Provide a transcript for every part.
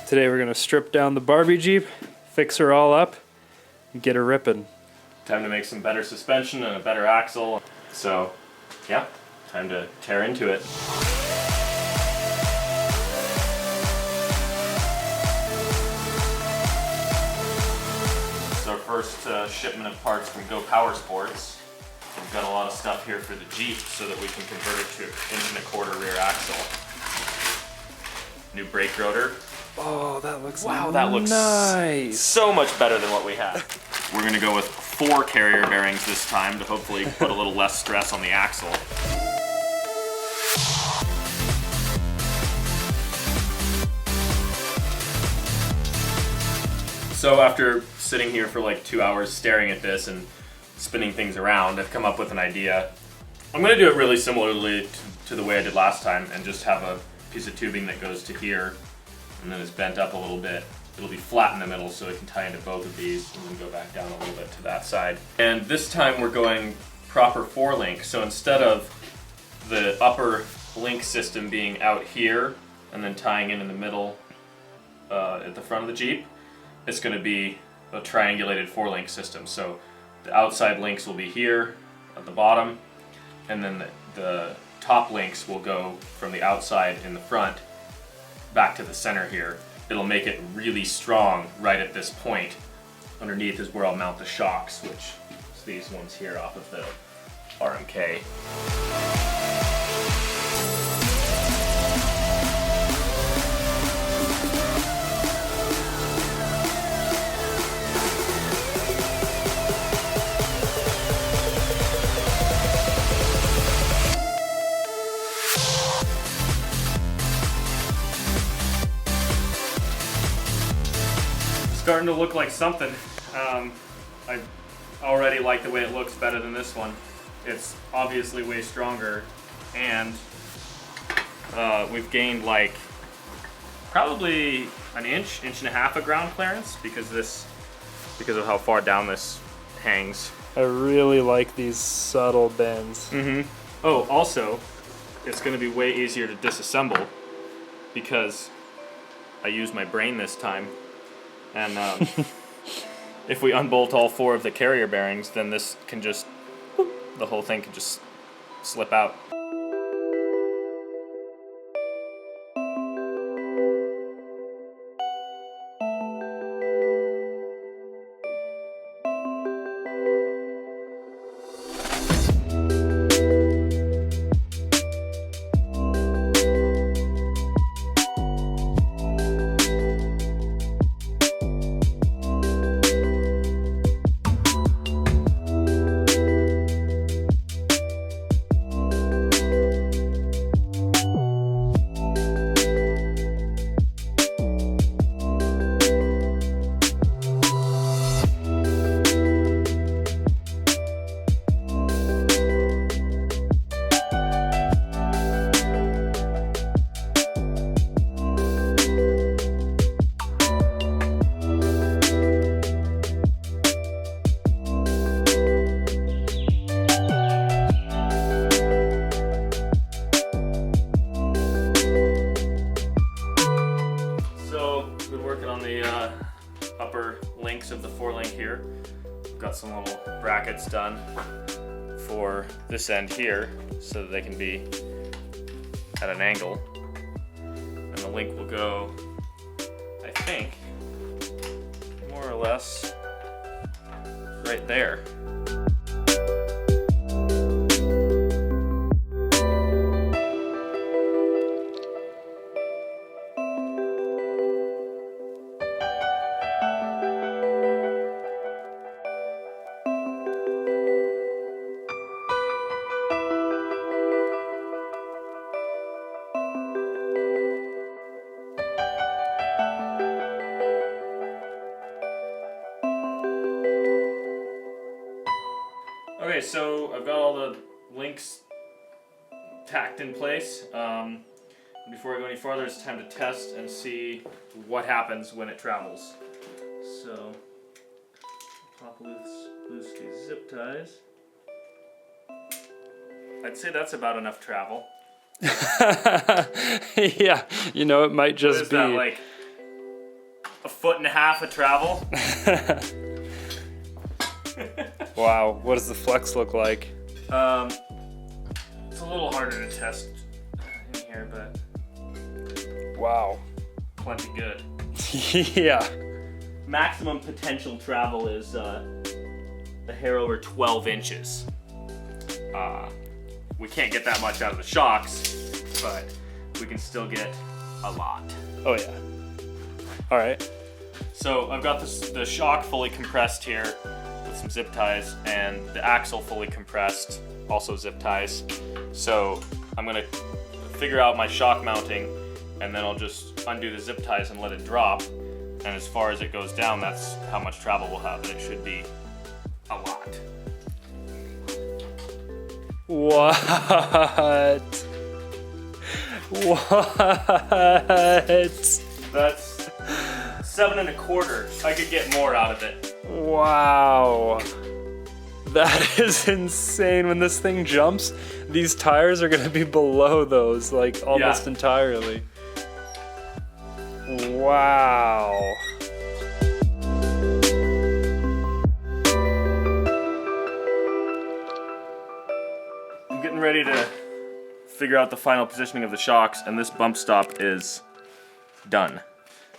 Today we're gonna strip down the Barbie Jeep, fix her all up, and get her ripping. Time to make some better suspension and a better axle. So, yeah, time to tear into it. It's our first shipment of parts from Go Power Sports. We've got a lot of stuff here for the Jeep so that we can convert it to 1.25" rear axle. New brake rotor. Oh, that looks Wow, that looks nice. So much better than what we had. We're gonna go with 4 carrier bearings this time to hopefully put a little less stress on the axle. So after sitting here for like 2 hours staring at this and spinning things around, I've come up with an idea. I'm gonna do it really similarly to the way I did last time and just have a piece of tubing that goes to here and then it's bent up a little bit. It'll be flat in the middle so it can tie into both of these and then go back down a little bit to that side. And this time we're going proper 4-link. So instead of the upper link system being out here and then tying in the middle at the front of the Jeep, it's going to be a triangulated 4-link system. So the outside links will be here at the bottom, and then the top links will go from the outside in the front back to the center here. It'll make it really strong right at this point. Underneath is where I'll mount the shocks, which is these ones here off of the RMK. Starting to look like something. I already like the way it looks better than this one. It's obviously way stronger, and we've gained like probably an inch and a half of ground clearance because of how far down this hangs. I really like these subtle bends. Oh, also, it's going to be way easier to disassemble because I used my brain this time. And if we unbolt all 4 of the carrier bearings, then this can just, the whole thing can just slip out. Upper links of the 4-link here. We've got some little brackets done for this end here so that they can be at an angle. And the link will go, I think, more or less right there. Okay, so I've got all the links tacked in place. Before I go any farther, it's time to test and see what happens when it travels. So, pop loose these zip ties. I'd say that's about enough travel. Yeah, you know, it might just be that, like 1.5 feet of travel. Wow, what does the flex look like? It's a little harder to test in here, but Wow. plenty good. Yeah. Maximum potential travel is a hair over 12 inches. We can't get that much out of the shocks, but we can still get a lot. Oh yeah. All right. So I've got the shock fully compressed here with some zip ties, and the axle fully compressed, also zip ties. So I'm gonna figure out my shock mounting, and then I'll just undo the zip ties and let it drop. And as far as it goes down, that's how much travel we'll have, and it should be a lot. What? What? That's 7 1/4. I could get more out of it. Wow. That is insane. When this thing jumps, these tires are gonna be below those, like almost entirely. Wow. I'm getting ready to figure out the final positioning of the shocks, and this bump stop is done.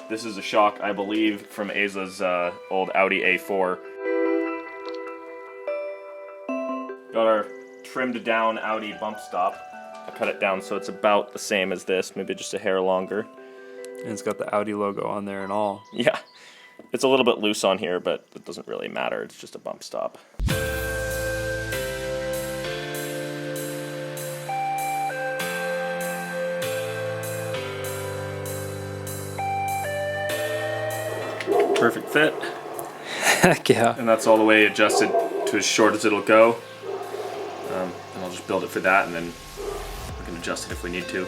This is a shock, I believe, from Aza's old Audi A4. Got our trimmed down Audi bump stop. I cut it down so it's about the same as this, maybe just a hair longer. And it's got the Audi logo on there and all. Yeah, it's a little bit loose on here, but it doesn't really matter. It's just a bump stop. Perfect fit. Heck yeah. And that's all the way adjusted to as short as it'll go. And I'll just build it for that, and then we can adjust it if we need to.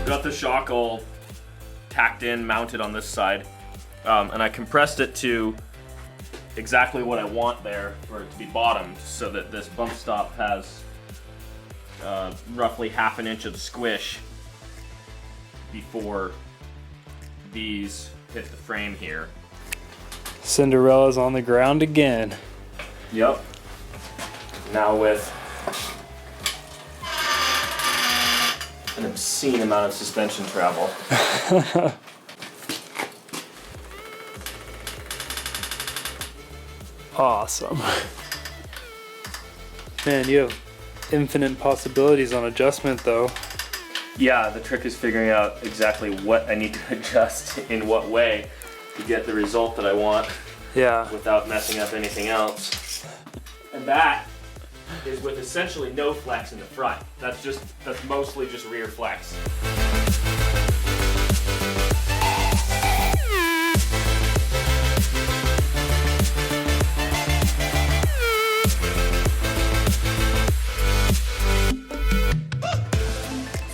Got the shock all tacked in, mounted on this side, and I compressed it to exactly what I want there for it to be bottomed, so that this bump stop has roughly 1/2 inch of squish before these hit the frame here. Cinderella's on the ground again. Yep. Now with an obscene amount of suspension travel. Awesome. Man, you have infinite possibilities on adjustment though. Yeah, the trick is figuring out exactly what I need to adjust in what way to get the result that I want Yeah. without messing up anything else. And that is with essentially no flex in the front. That's mostly just rear flex.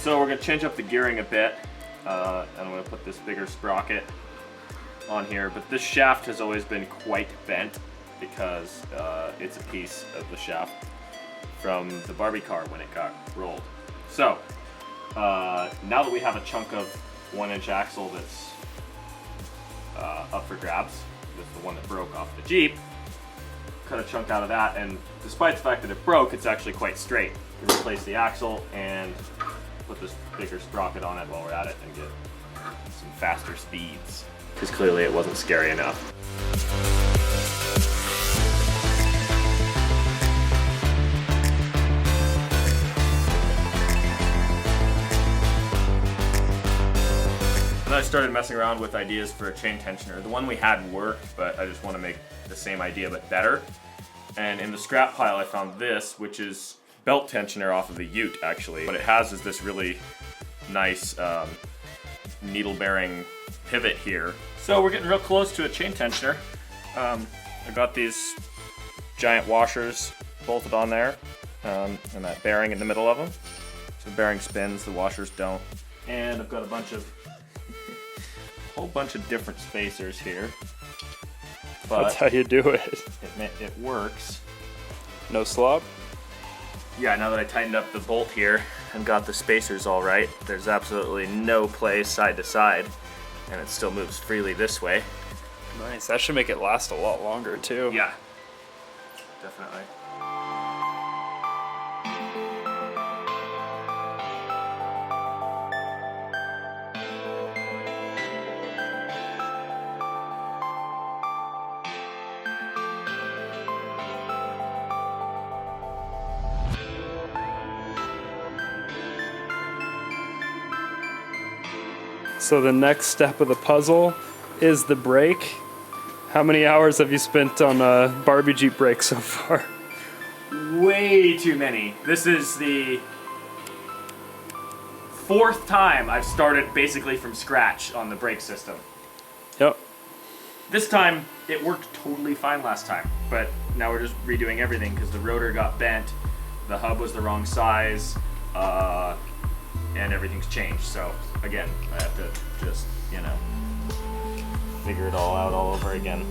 So we're going to change up the gearing a bit, and I'm going to put this bigger sprocket on here, but this shaft has always been quite bent because it's a piece of the shaft from the Barbie car when it got rolled. So now that we have a chunk of 1-inch axle that's up for grabs with the one that broke off the Jeep, cut a chunk out of that, and despite the fact that it broke, it's actually quite straight. We replace the axle and put this bigger sprocket on it while we're at it and get some faster speeds, because clearly it wasn't scary enough. And I started messing around with ideas for a chain tensioner. The one we had worked, but I just want to make the same idea but better. And in the scrap pile I found this, which is belt tensioner off of the Ute actually. What it has is this really nice needle bearing pivot here. So we're getting real close to a chain tensioner. I got these giant washers bolted on there, and that bearing in the middle of them. So the bearing spins, the washers don't. And I've got a whole bunch of different spacers here. But that's how you do it. It works. No slop? Yeah, now that I tightened up the bolt here and got the spacers all right, there's absolutely no play side to side, and it still moves freely this way. Nice. That should make it last a lot longer too. Yeah, definitely. So the next step of the puzzle is the brake. How many hours have you spent on a Barbie Jeep brake so far? Way too many. This is the 4th time I've started basically from scratch on the brake system. Yep. This time, it worked totally fine last time, but now we're just redoing everything because the rotor got bent, the hub was the wrong size, and everything's changed. So again, I have to just, figure it all out all over again.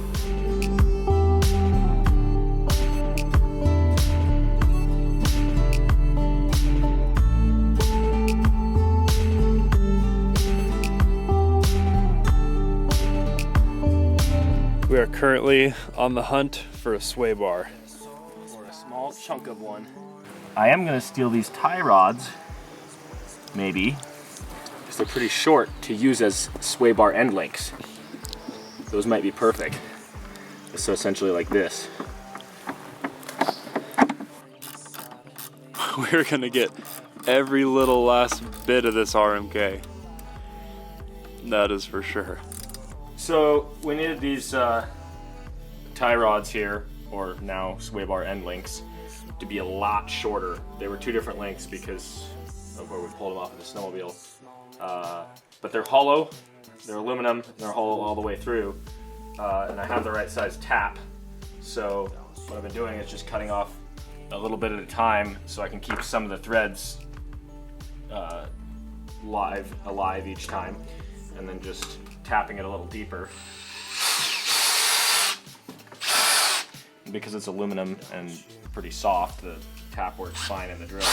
We are currently on the hunt for a sway bar. Or a small chunk of one. I am gonna steal these tie rods, maybe, because they're pretty short to use as sway bar end links. Those might be perfect. So essentially like this. We're gonna get every little last bit of this RMK. That is for sure. So we needed these tie rods here, or now sway bar end links, to be a lot shorter. They were 2 different lengths because of where we pulled them off of the snowmobile. But they're hollow, they're aluminum, and they're hollow all the way through. And I have the right size tap. So what I've been doing is just cutting off a little bit at a time so I can keep some of the threads alive each time, and then just tapping it a little deeper. And because it's aluminum and pretty soft, the tap works fine in the drill.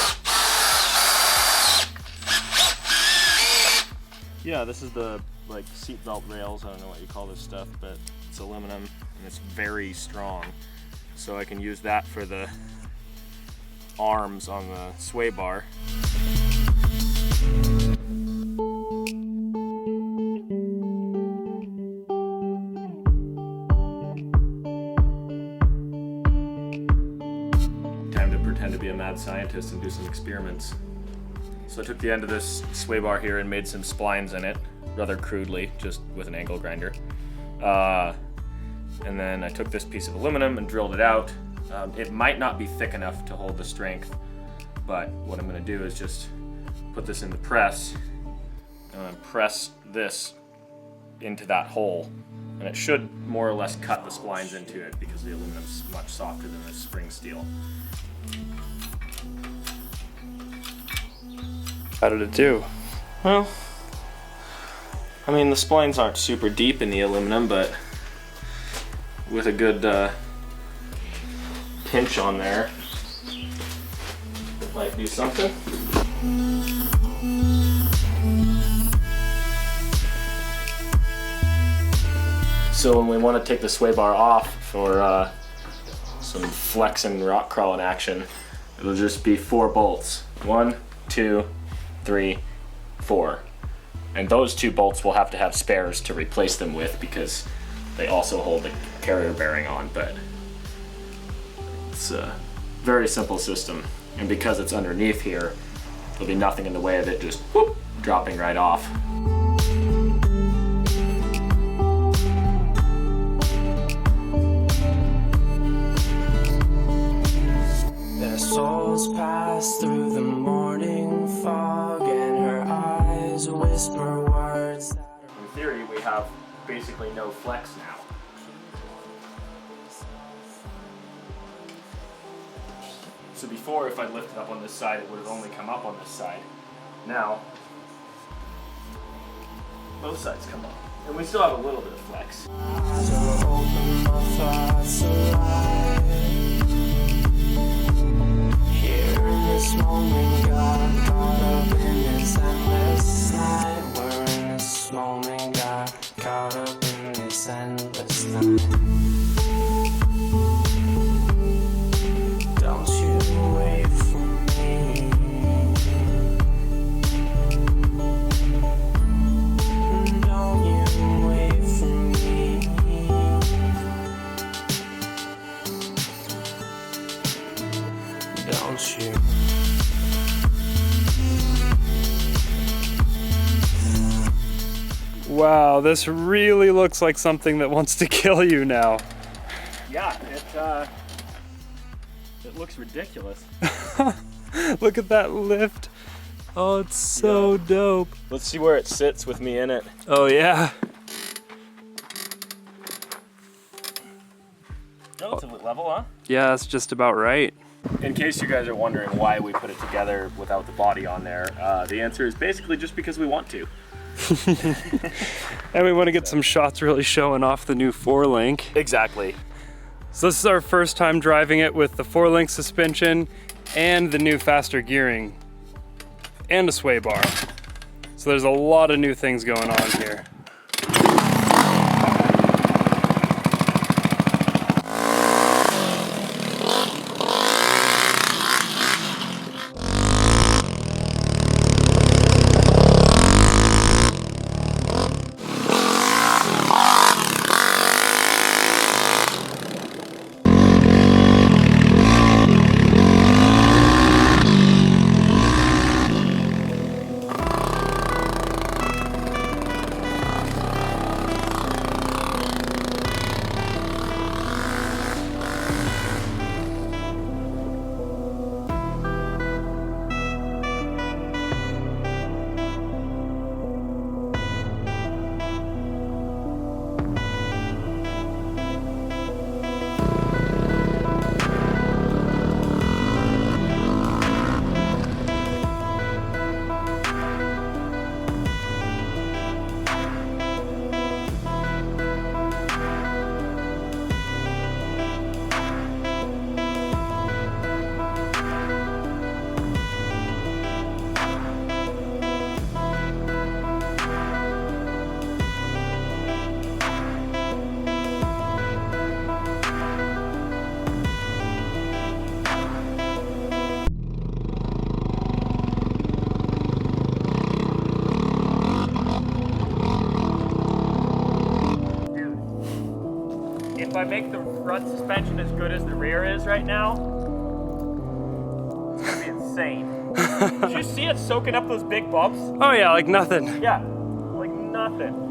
Yeah, this is the seatbelt rails. I don't know what you call this stuff, but it's aluminum and it's very strong. So I can use that for the arms on the sway bar. Time to pretend to be a mad scientist and do some experiments. So I took the end of this sway bar here and made some splines in it, rather crudely, just with an angle grinder. And then I took this piece of aluminum and drilled it out. It might not be thick enough to hold the strength, but what I'm going to do is just put this in the press and press this into that hole, and it should more or less cut the splines into it because the aluminum's much softer than the spring steel. How did it do? Well, I mean, the splines aren't super deep in the aluminum, but with a good pinch on there, it might do something. So when we want to take the sway bar off for some flex and rock crawling action, it'll just be 4 bolts. 1, 2, 3, 4. And those 2 bolts will have to have spares to replace them with because they also hold the carrier bearing on, but it's a very simple system. And because it's underneath here, there'll be nothing in the way of it just whoop, dropping right off. Their souls pass through the morning fog and her eyes whisper words. In theory, we have basically no flex now. So before, if I lifted up on this side, it would have only come up on this side. Now, both sides come up. And we still have a little bit of flex. So open my thoughts alive. Here in this moment, got caught up in this endless night. We're in this moment, got caught up in this endless night. Don't you wait for me. Don't you wait for me. Don't you? Wow, this really looks like something that wants to kill you now. Yeah, it looks ridiculous. Look at that lift. Oh, it's so dope. Let's see where it sits with me in it. Oh yeah. Relatively level, huh? Yeah, that's just about right. In case you guys are wondering why we put it together without the body on there, the answer is basically just because we want to. And we want to get some shots really showing off the new 4-link. Exactly. So this is our first time driving it with the 4-link suspension and the new faster gearing and a sway bar. So there's a lot of new things going on here. If I make the front suspension as good as the rear is right now, it's gonna be insane. Did you see it soaking up those big bumps? Oh yeah, like nothing. Yeah, like nothing.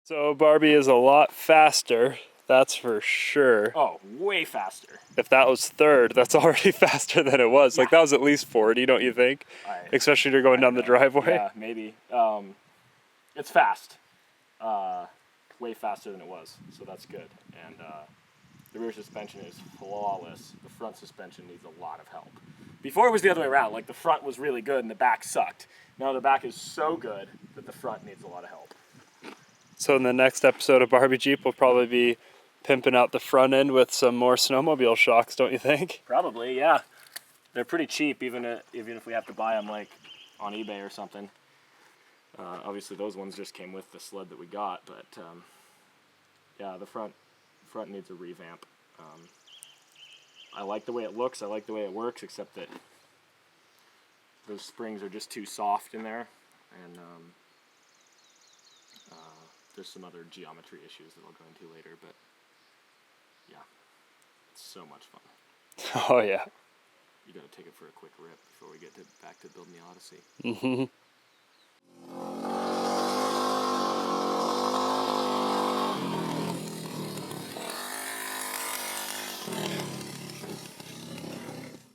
So Barbie is a lot faster, that's for sure. Oh, way faster. If that was third, that's already faster than it was. Like Yeah. that was at least 40, don't you think? Especially if you're going down the driveway. Yeah, maybe. It's fast. Way faster than it was, so that's good. And the rear suspension is flawless. The front suspension needs a lot of help. Before it was the other way around, like the front was really good and the back sucked. Now the back is so good that the front needs a lot of help. So in the next episode of Barbie Jeep, we'll probably be pimping out the front end with some more snowmobile shocks, don't you think? Probably, yeah. They're pretty cheap, even if we have to buy them like on eBay or something. Obviously, those ones just came with the sled that we got, but yeah, the front needs a revamp. I like the way it looks. I like the way it works, except that those springs are just too soft in there, and there's some other geometry issues that I'll go into later. But yeah, it's so much fun. Oh yeah. You got to take it for a quick rip before we get back to building the Odyssey. Mm-hmm.